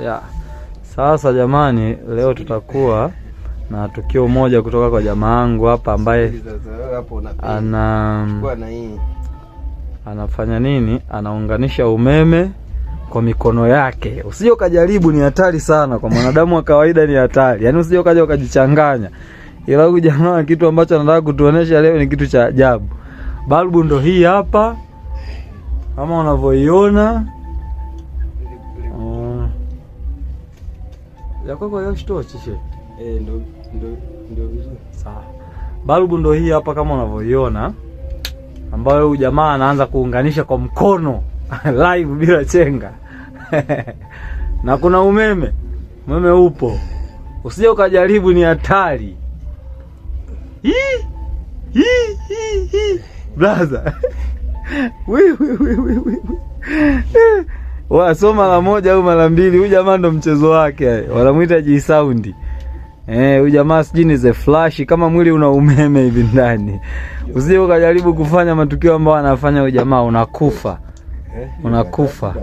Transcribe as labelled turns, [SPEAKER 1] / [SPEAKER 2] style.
[SPEAKER 1] Yeah. Sasa jamani, leo tutakuwa na tukio moja kutoka kwa jamaa wangu hapa ambaye anafanya nini? Anaunganisha umeme kwa mikono yake. Usije ukajaribu, ni hatari sana kwa mwanadamu wa kawaida, ni hatari. Yaani usije ukaja ukajichanganya. Ila huyu jamaa kitu ambacho anataka kutuonesha leo ni kitu cha ajabu. Balbu ndo hii hapa. Kama unavyoiona. Yako ya shtochi che.
[SPEAKER 2] Ndio vizuri.
[SPEAKER 1] Sawa. Balbu ndo hii hapa kama unavyoiona, ambayo huyu jamaa anaanza kuunganisha kwa mkono live bila chenga. Na kuna umeme upo. Usije ukajaribu, ni hatari. Blaza. Soma mara moja au mara mbili. Huyu jamaa ndo mchezo wake. Wanamuita G-Sound. Huyu jamaa sijui ni the flash, kama mwili una umeme hivi ndani. Usije ukajaribu kufanya matukio ambayo anafanya huyu jamaa, unakufa. Unakufa.